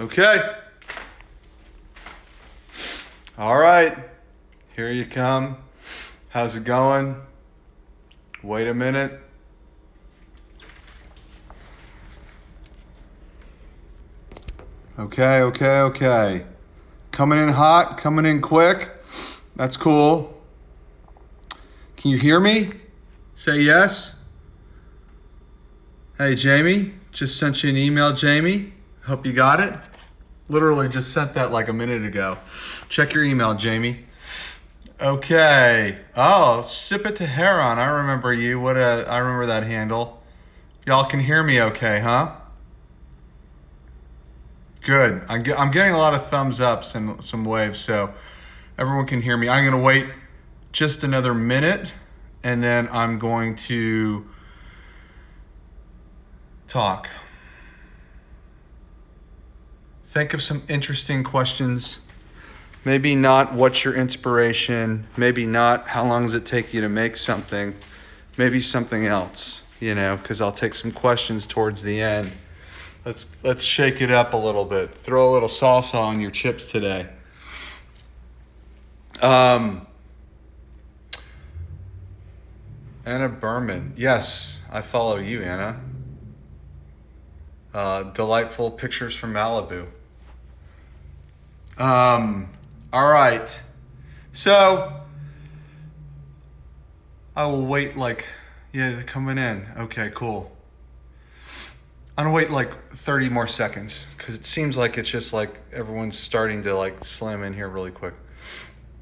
Okay. All right. Here you come. How's it going? Wait a minute. Okay. Coming in hot, coming in quick. That's cool. Can you hear me? Say yes. Hey, Jamie. Just sent you an email, Jamie. Hope you got it. Literally just sent that like a minute ago. Check your email, Jamie. Okay. Oh, Sip It to Heron. I remember you. I remember that handle. Y'all can hear me okay, huh? Good. I'm getting a lot of thumbs ups and some waves, so everyone can hear me. I'm going to wait just another minute, and then I'm going to talk. Think of some interesting questions. Maybe not what's your inspiration. Maybe not how long does it take you to make something. Maybe something else, because I'll take some questions towards the end. Let's shake it up a little bit. Throw a little salsa on your chips today. Anna Berman. Yes, I follow you, Anna. Delightful pictures from Malibu. All right. So I will wait they're coming in. Okay, cool. I'm gonna wait like 30 more seconds because it seems like it's just like everyone's starting to slam in here really quick.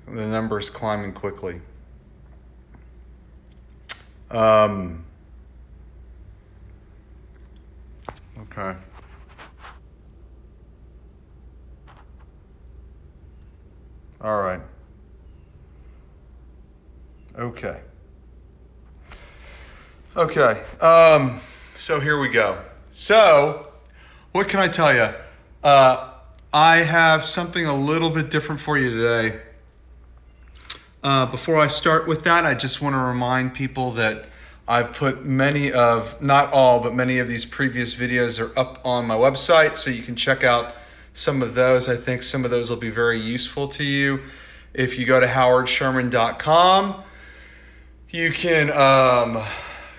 The number's climbing quickly. Okay. All right. Okay. So here we go. So, what can I tell you? I have something a little bit different for you today. Before I start with that, I just want to remind people that I've put not all, but many of these previous videos are up on my website, so you can check out some of those. I think some of those will be very useful to you. If you go to howardsherman.com, you can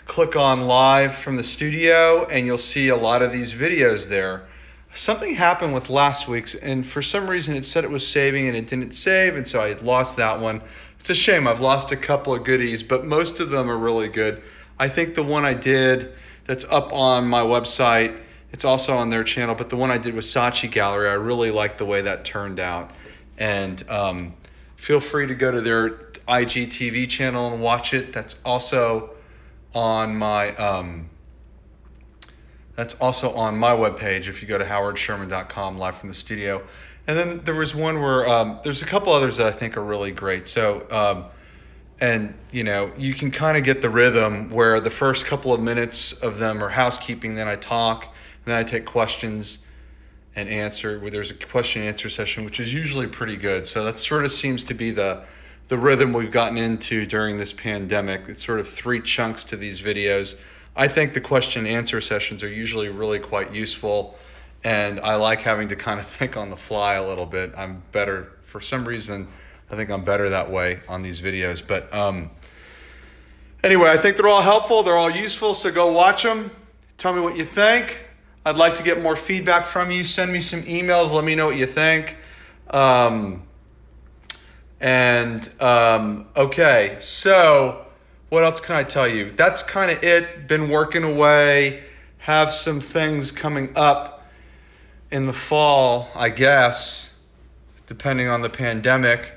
click on live from the studio and you'll see a lot of these videos there. Something happened with last week's, and for some reason it said it was saving and it didn't save, and so I had lost that one. It's a shame. I've lost a couple of goodies, but most of them are really good. I think the one I did that's up on my website, it's also on their channel, but the one I did with Saatchi Gallery, I really liked the way that turned out. And feel free to go to their IGTV channel and watch it. That's also on my webpage if you go to howardsherman.com live from the studio. And then there was one where there's a couple others that I think are really great. So you can kind of get the rhythm where the first couple of minutes of them are housekeeping, then I talk, and then I take questions and answer. Where there's a question and answer session, which is usually pretty good. So that sort of seems to be the rhythm we've gotten into during this pandemic. It's sort of 3 chunks to these videos. I think the question and answer sessions are usually really quite useful, and I like having to kind of think on the fly a little bit. I'm better, for some reason, I think I'm better that way on these videos. But anyway, I think they're all helpful. They're all useful, so go watch them. Tell me what you think. I'd like to get more feedback from you. Send me some emails. Let me know what you think. Okay, so what else can I tell you? That's kind of it. Been working away. Have some things coming up in the fall, I guess, depending on the pandemic,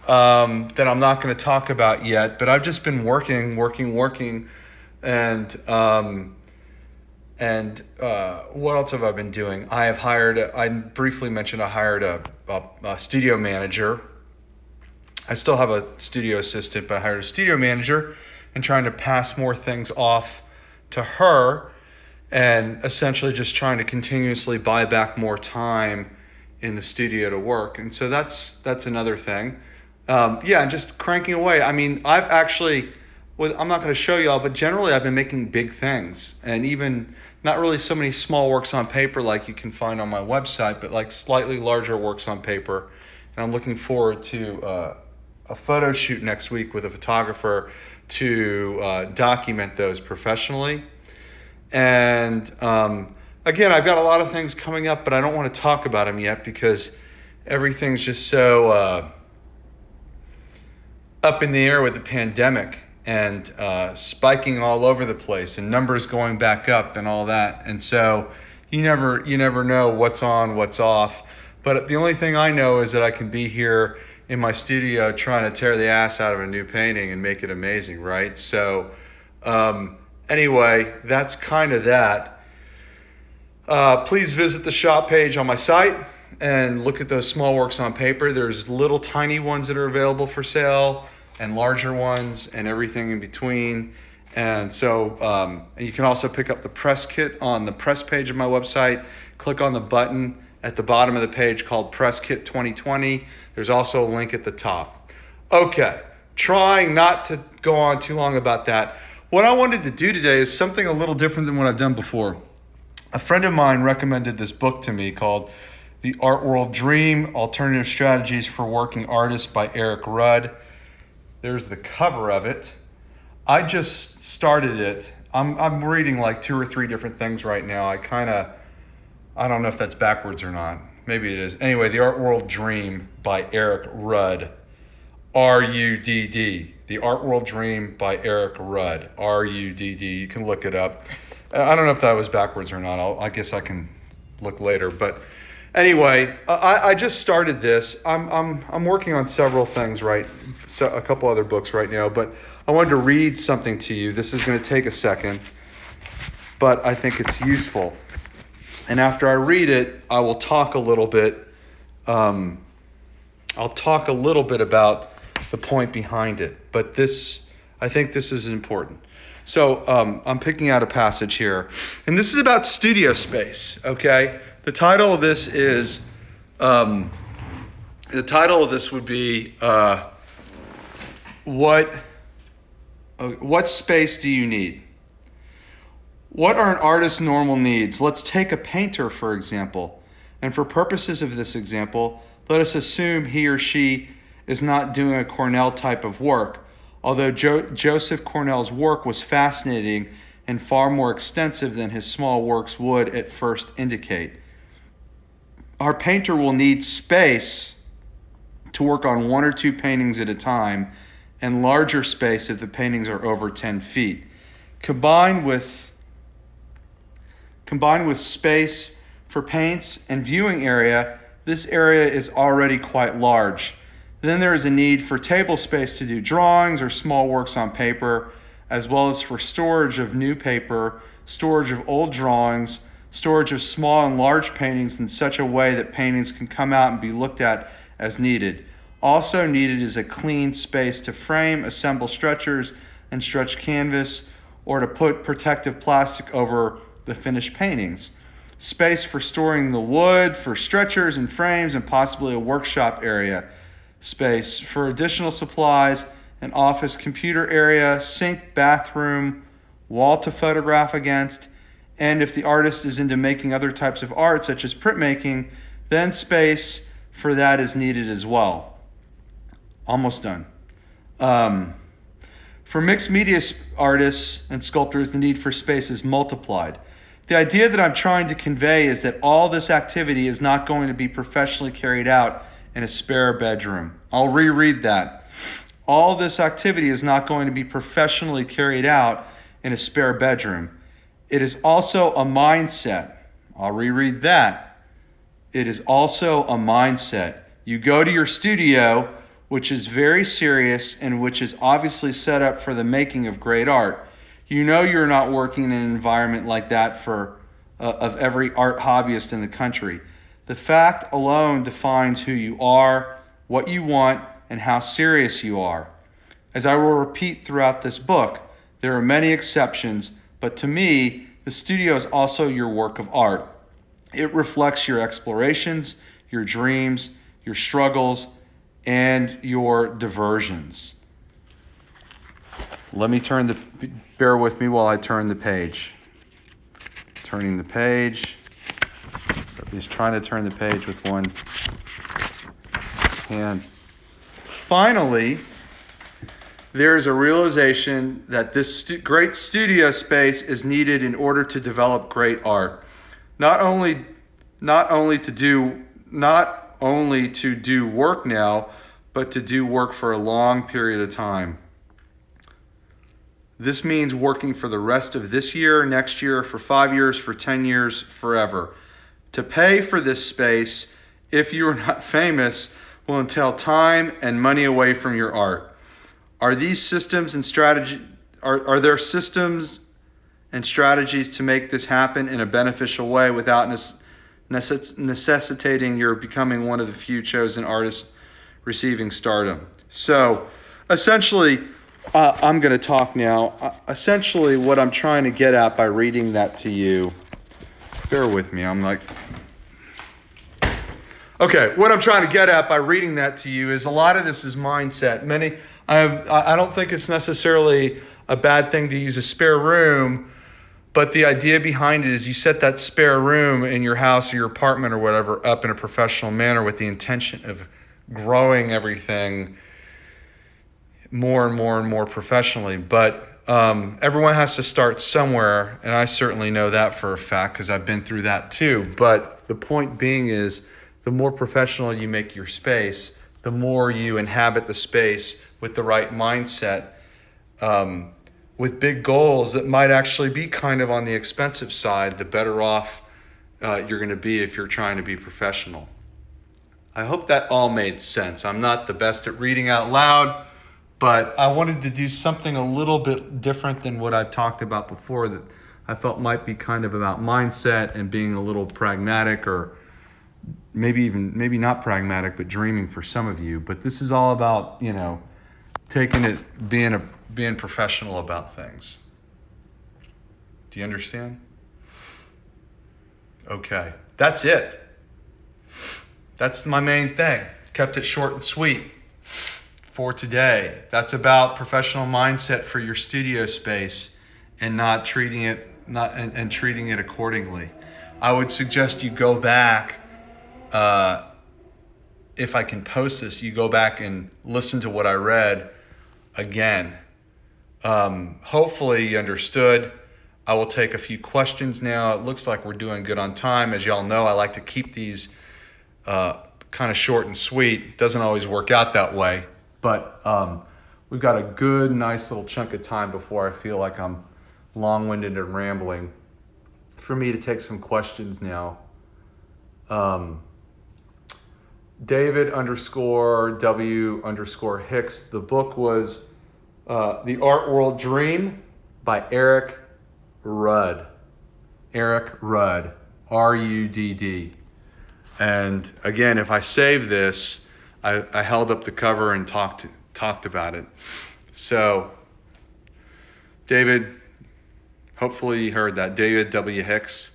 that I'm not going to talk about yet. But I've just been working, and what else have I been doing? I briefly mentioned I hired a studio manager. I still have a studio assistant, but I hired a studio manager and trying to pass more things off to her and essentially just trying to continuously buy back more time in the studio to work. And so that's another thing. And just cranking away. I mean, I've actually well, I'm not going to show y'all, but generally I've been making big things, and even not really so many small works on paper like you can find on my website, but like slightly larger works on paper. And I'm looking forward to a photo shoot next week with a photographer to document those professionally. And again, I've got a lot of things coming up, but I don't want to talk about them yet because everything's just so up in the air with the pandemic and spiking all over the place and numbers going back up and all that. And so you never know what's on, what's off. But the only thing I know is that I can be here in my studio trying to tear the ass out of a new painting and make it amazing, right? So anyway, that's kind of that. Please visit the shop page on my site and look at those small works on paper. There's little tiny ones that are available for sale and larger ones and everything in between. And so and you can also pick up the press kit on the press page of my website. Click on the button at the bottom of the page called Press Kit 2020. There's also a link at the top. Okay, trying not to go on too long about that. What I wanted to do today is something a little different than what I've done before. A friend of mine recommended this book to me called The Art World Dream, Alternative Strategies for Working Artists by Eric Rudd. There's the cover of it. I just started it. I'm reading like 2 or 3 different things right now. I don't know if that's backwards or not. Maybe it is. Anyway, The Art World Dream by Eric Rudd. R-U-D-D. The Art World Dream by Eric Rudd. R-U-D-D. You can look it up. I don't know if that was backwards or not. I guess I can look later. But anyway, I just started this. I'm working on several things, right? So a couple other books right now. But I wanted to read something to you. This is going to take a second, but I think it's useful. And after I read it, I will talk a little bit. I'll talk a little bit about the point behind it. But I think this is important. So I'm picking out a passage here, and this is about studio space. Okay, the title of this is. The title of this would be what space do you need? What are an artist's normal needs? Let's take a painter, for example. And for purposes of this example, let us assume he or she is not doing a Cornell type of work, although Joseph Cornell's work was fascinating and far more extensive than his small works would at first indicate. Our painter will need space to work on 1 or 2 paintings at a time, and larger space if the paintings are over 10 feet. Combined with space for paints and viewing area, this area is already quite large. Then there is a need for table space to do drawings or small works on paper, as well as for storage of new paper, storage of old drawings, storage of small and large paintings in such a way that paintings can come out and be looked at as needed. Also needed is a clean space to frame, assemble stretchers, and stretch canvas, or to put protective plastic over the finished paintings. Space for storing the wood, for stretchers and frames, and possibly a workshop area. Space for additional supplies, an office computer area, sink, bathroom, wall to photograph against, and if the artist is into making other types of art, such as printmaking, then space for that is needed as well. Almost done. For mixed media artists and sculptors, the need for space is multiplied. The idea that I'm trying to convey is that all this activity is not going to be professionally carried out in a spare bedroom. I'll reread that. All this activity is not going to be professionally carried out in a spare bedroom. It is also a mindset. I'll reread that. It is also a mindset. You go to your studio, which is very serious and which is obviously set up for the making of great art. You know you're not working in an environment like that of every art hobbyist in the country. The fact alone defines who you are, what you want, and how serious you are. As I will repeat throughout this book, there are many exceptions, but to me, the studio is also your work of art. It reflects your explorations, your dreams, your struggles, and your diversions. Bear with me while I turn the page. Turning the page. He's trying to turn the page with one hand. Finally, there is a realization that this great studio space is needed in order to develop great art. Not only to do work now, but to do work for a long period of time. This means working for the rest of this year, next year, for 5 years, for 10 years, forever. To pay for this space, if you are not famous, will entail time and money away from your art. Are these systems and strategy? Are there systems and strategies to make this happen in a beneficial way without necessitating your becoming one of the few chosen artists receiving stardom? So, essentially, I'm going to talk now. Essentially, what I'm trying to get at by reading that to you, bear with me. What I'm trying to get at by reading that to you is a lot of this is mindset. I don't think it's necessarily a bad thing to use a spare room, but the idea behind it is you set that spare room in your house or your apartment or whatever up in a professional manner with the intention of growing everything more and more and more professionally. But everyone has to start somewhere, and I certainly know that for a fact because I've been through that too. But the point being is, the more professional you make your space, the more you inhabit the space with the right mindset, with big goals that might actually be kind of on the expensive side, the better off you're going to be if you're trying to be professional. I hope that all made sense. I'm not the best at reading out loud, but I wanted to do something a little bit different than what I've talked about before that I felt might be kind of about mindset and being a little pragmatic, or maybe not pragmatic, but dreaming for some of you. But this is all about, taking it, being professional about things. Do you understand? Okay, that's it. That's my main thing. Kept it short and sweet for today. That's about professional mindset for your studio space and treating it accordingly. I would suggest you go back, if I can post this, you go back and listen to what I read again. Hopefully you understood. I will take a few questions now. It looks like we're doing good on time. As y'all know, I like to keep these kind of short and sweet. It doesn't always work out that way, but we've got a good, nice little chunk of time before I feel like I'm long-winded and rambling for me to take some questions now. David_W_Hicks. The book was The Art World Dream by Eric Rudd. Eric Rudd, R-U-D-D. And again, if I save this, I held up the cover and talked about it. So, David, hopefully you heard that. David W. Hicks.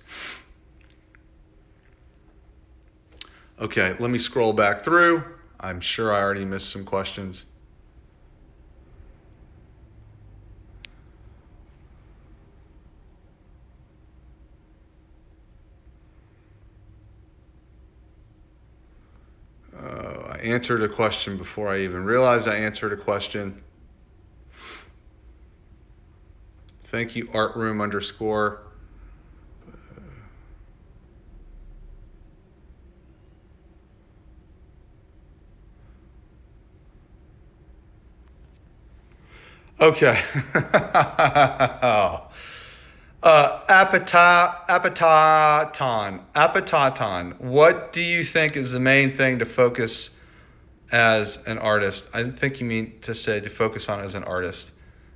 Okay, let me scroll back through. I'm sure I already missed some questions. I answered a question before I even realized I answered a question. Thank you, artroom_. Okay. Appetaton. What do you think is the main thing to focus as an artist? I think you mean to say to focus on as an artist.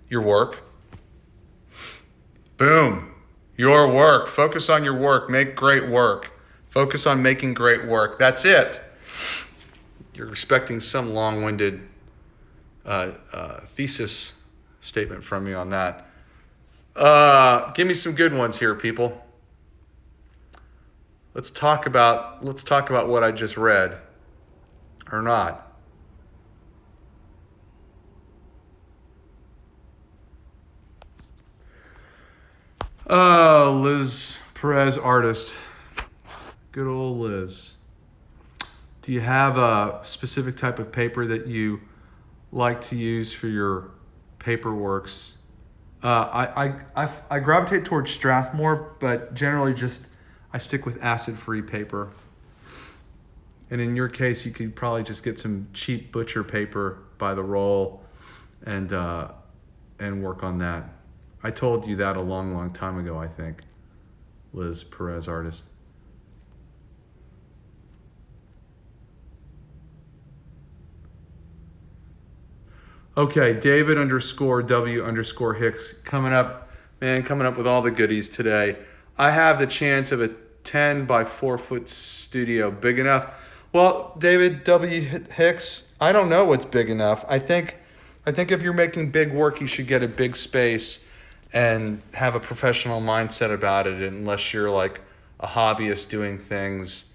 Your work. Boom. Your work. Focus on your work. Make great work. Focus on making great work. That's it. You're expecting some long-winded thesis statement from me on that. Give me some good ones here, people. Let's talk about what I just read, or not. Liz Perez, artist. Good old Liz. Do you have a specific type of paper that you like to use for your paper works? I gravitate towards Strathmore, but generally just I stick with acid-free paper. And in your case, you could probably just get some cheap butcher paper by the roll and work on that. I told you that a long, long time ago, I think. Liz Perez, artist. Okay, David _W _ Hicks coming up with all the goodies today. I have the chance of a 10 by 4 foot studio, big enough. Well, David W. Hicks, I don't know what's big enough. I think if you're making big work, you should get a big space and have a professional mindset about it, unless you're like a hobbyist doing things,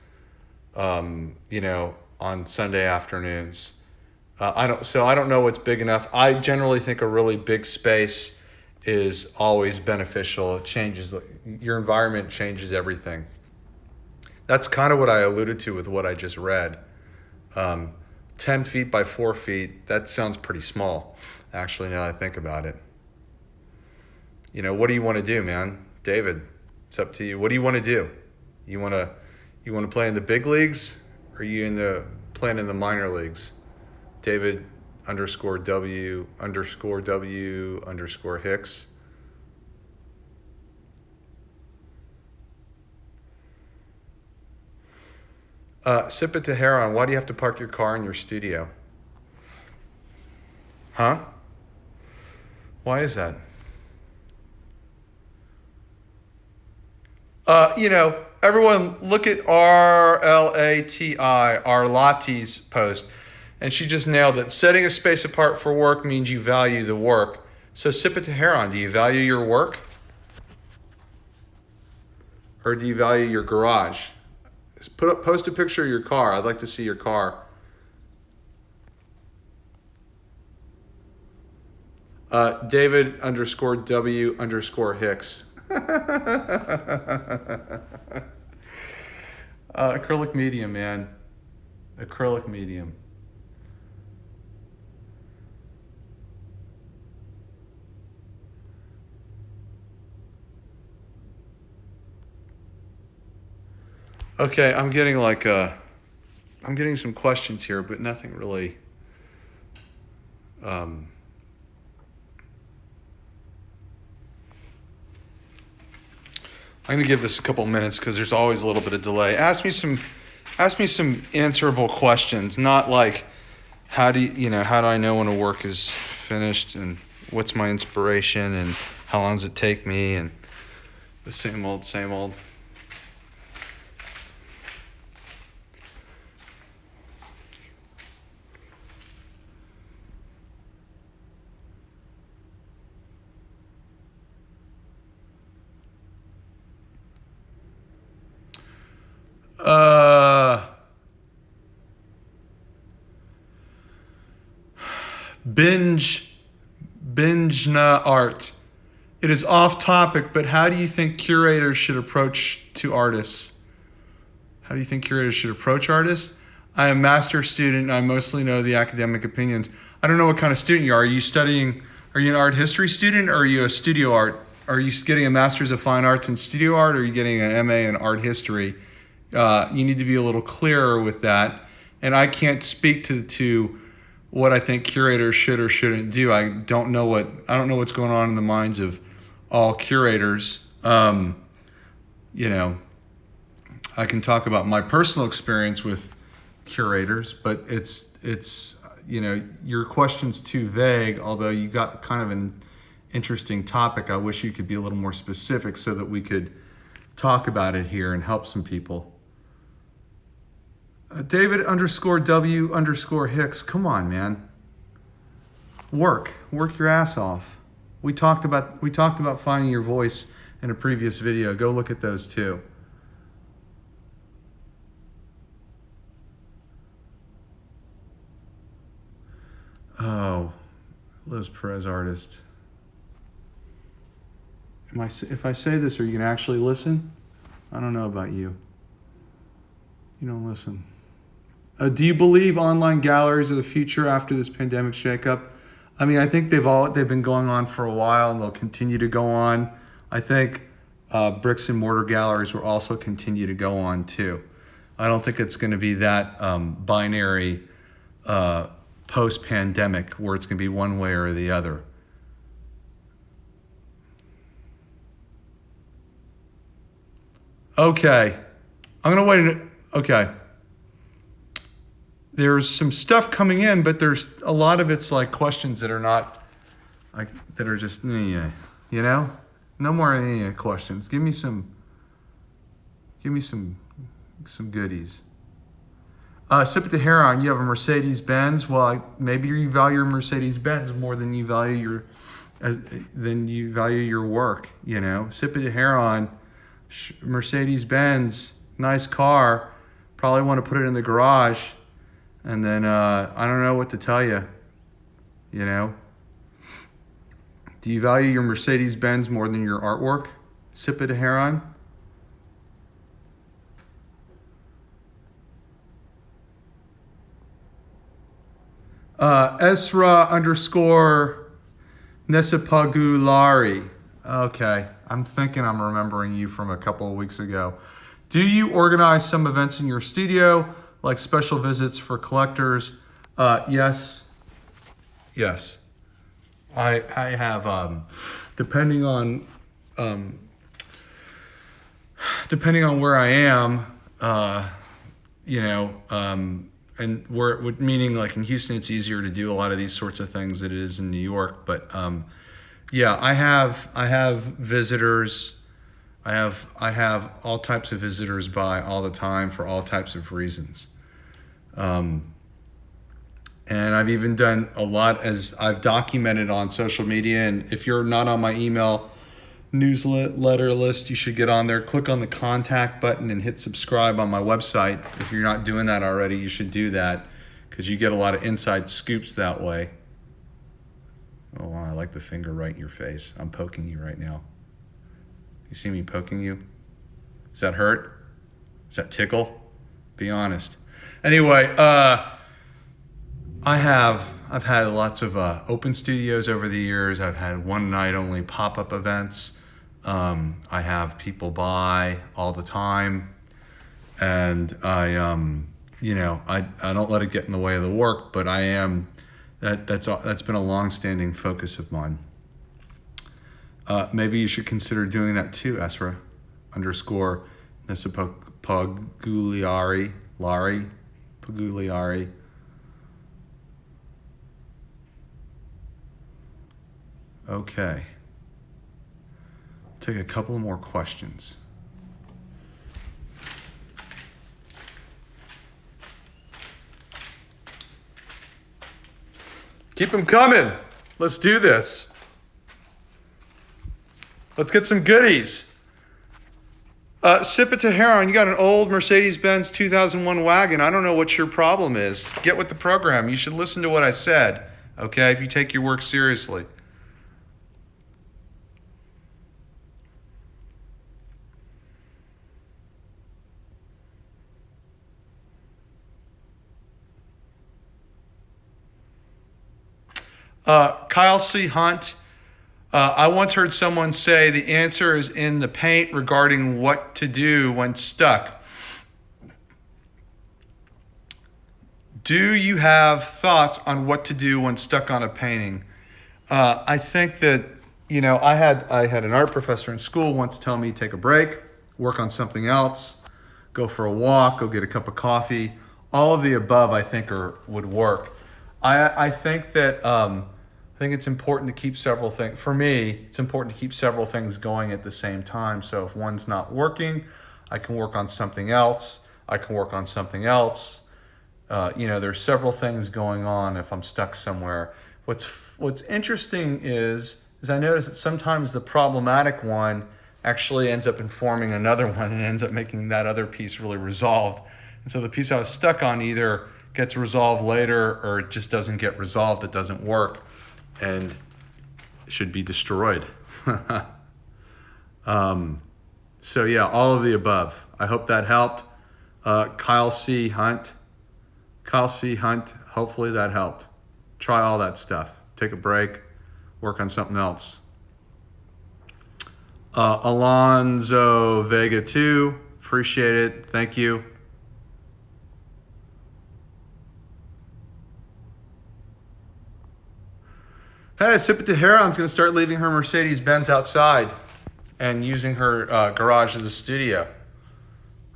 on Sunday afternoons. I don't know what's big enough. I generally think a really big space is always beneficial. It changes your environment, changes everything. That's kind of what I alluded to with what I just read. 10 feet by 4 feet, that sounds pretty small, actually, now that I think about it. What do you want to do, man? David, it's up to you. What do you want to do? You want to play in the big leagues, or are you playing in the minor leagues? David _W _ Hicks. Sip it to Heron. Why do you have to park your car in your studio? Huh? Why is that? Everyone look at RLATI, Arlati's post. And she just nailed it. Setting a space apart for work means you value the work. So sip it to Heron. Do you value your work? Or do you value your garage? Post a picture of your car. I'd like to see your car. David _W _ Hicks. Acrylic medium, man. Acrylic medium. Okay, I'm getting some questions here, but nothing really. I'm going to give this a couple minutes because there's always a little bit of delay. Ask me some answerable questions, not like how do I know when a work is finished, and what's my inspiration, and how long does it take me, and the same old. Binge na art. It is off topic, but how do you think curators should approach artists? How do you think curators should approach artists? I am a master's student, and I mostly know the academic opinions. I don't know what kind of student you are. Are you an art history student, or are you a studio art? Are you getting a master's of fine arts in studio art, or are you getting an MA in art history? You need to be a little clearer with that. And I can't speak to what I think curators should or shouldn't do. I don't know what's going on in the minds of all curators. I can talk about my personal experience with curators, but it's your question's too vague, although you got kind of an interesting topic. I wish you could be a little more specific so that we could talk about it here and help some people. David _W _ Hicks. Come on, man. Work your ass off. We talked about finding your voice in a previous video. Go look at those too. Oh, Liz Perez, artist. If I say this, are you gonna actually listen? I don't know about you. You don't listen. Do you believe online galleries are the future after this pandemic shakeup? I mean, I think they've been going on for a while, and they'll continue to go on. I think bricks and mortar galleries will also continue to go on too. I don't think it's going to be that binary post-pandemic where it's going to be one way or the other. Okay, I'm going to wait. Okay. There's some stuff coming in, but there's a lot of it's like questions that are not, like, that are just, you know? No more questions. Give me some goodies. Sip at the Heron, you have a Mercedes-Benz. Well, maybe you value your Mercedes-Benz more than you value your work, you know? Sip at the Heron, Mercedes-Benz, nice car. Probably want to put it in the garage. And then I don't know what to tell you, you know? Do you value your Mercedes-Benz more than your artwork? Sip at a Heron? Esra _ Nesipagulari. Okay, I'm thinking I'm remembering you from a couple of weeks ago. Do you organize some events in your studio, like special visits for collectors? Yes. I have, depending on where I am, and where, meaning like in Houston, it's easier to do a lot of these sorts of things than it is in New York. But yeah, I have visitors. I have all types of visitors by all the time for all types of reasons. And I've even done a lot, as I've documented on social media. And if you're not on my email newsletter list, you should get on there, click on the contact button and hit subscribe on my website. If you're not doing that already, you should do that, because you get a lot of inside scoops that way. Oh, wow, I like the finger right in your face. I'm poking you right now. You see me poking you? Does that hurt? Does that tickle? Be honest. Anyway, I've had lots of open studios over the years. I've had one night only pop-up events. I have people by all the time, and I don't let it get in the way of the work. But that's been a long-standing focus of mine. Maybe you should consider doing that too, Esra _ Nesipaguliari, Paguliari. Okay. Take a couple more questions. Keep them coming. Let's do this. Let's get some goodies. Sip it to Heron. You got an old Mercedes-Benz 2001 wagon. I don't know what your problem is. Get with the program. You should listen to what I said, okay, if you take your work seriously. Kyle C. Hunt. I once heard someone say the answer is in the paint regarding what to do when stuck. Do you have thoughts on what to do when stuck on a painting? I think that, I had an art professor in school once tell me take a break, work on something else, go for a walk, go get a cup of coffee. All of the above, I think, would work. I think that I think it's important to keep several things. For me, it's important to keep several things going at the same time. So if one's not working, I can work on something else. There's several things going on if I'm stuck somewhere. What's interesting is I notice that sometimes the problematic one actually ends up informing another one and ends up making that other piece really resolved. And so the piece I was stuck on either gets resolved later or it just doesn't get resolved. It doesn't work and should be destroyed. So yeah, all of the above. I hope that helped. Kyle C. Hunt. Hopefully that helped. Try all that stuff. Take a break. Work on something else. Alonzo Vega 2. Appreciate it. Thank you. Hey, Sipa Teheran's going to start leaving her Mercedes-Benz outside and using her garage as a studio.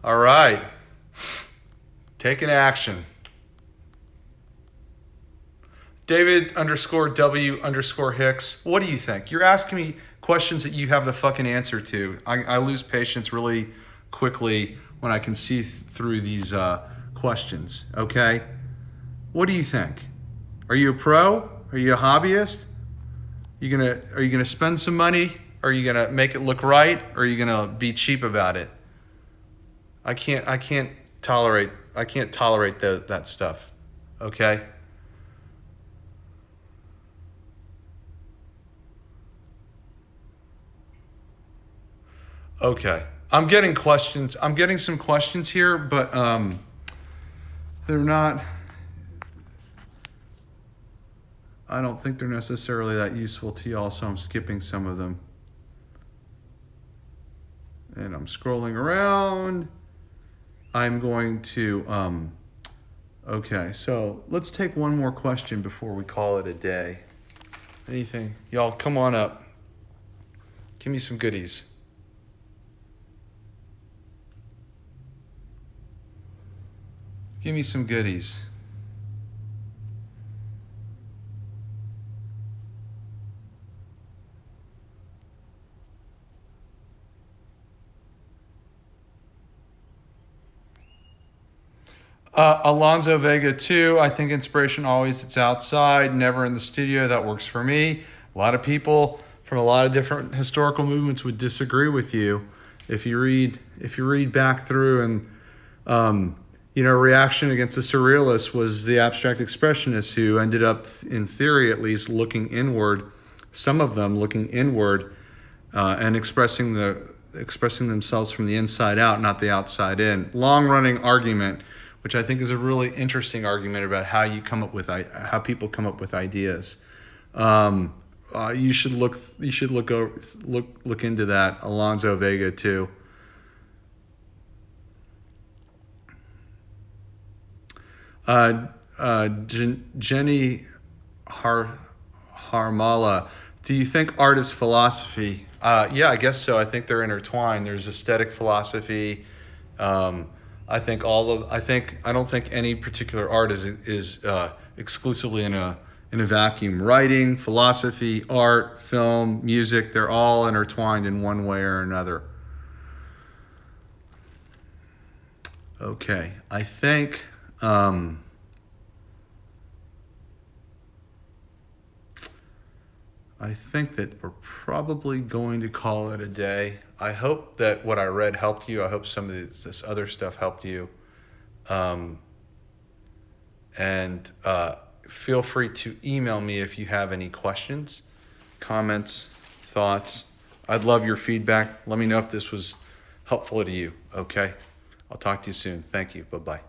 All right. Taking action. David_W_Hicks. What do you think? You're asking me questions that you have the fucking answer to. I lose patience really quickly when I can see through these questions. Okay? What do you think? Are you a pro? Are you a hobbyist? Are you gonna spend some money? Are you gonna make it look right? Or are you gonna be cheap about it? I can't tolerate that stuff. Okay? Okay. I'm getting questions. I'm getting some questions here, but they're not, I don't think they're necessarily that useful to y'all, so I'm skipping some of them. And I'm scrolling around. I'm going to okay, so let's take one more question before we call it a day. Anything? Y'all come on up. Give me some goodies. Give me some goodies. Alonzo Vega 2, I think inspiration always it's outside, never in the studio. That works for me. A lot of people from a lot of different historical movements would disagree with you. If you read back through and reaction against the surrealists was the abstract expressionists who ended up, in theory at least, looking inward. Some of them looking inward and expressing themselves from the inside out, not the outside in. Long-running argument, which I think is a really interesting argument about how people come up with ideas. You should look into that. Alonzo Vega too. Jenny Harmala, do you think art is philosophy? Yeah, I guess so. I think they're intertwined. There's aesthetic philosophy. I don't think any particular art is exclusively in a vacuum. Writing, philosophy, art, film, music, they're all intertwined in one way or another. Okay, I think that we're probably going to call it a day. I hope that what I read helped you. I hope some of this other stuff helped you. And feel free to email me if you have any questions, comments, thoughts. I'd love your feedback. Let me know if this was helpful to you. Okay? I'll talk to you soon. Thank you. Bye-bye.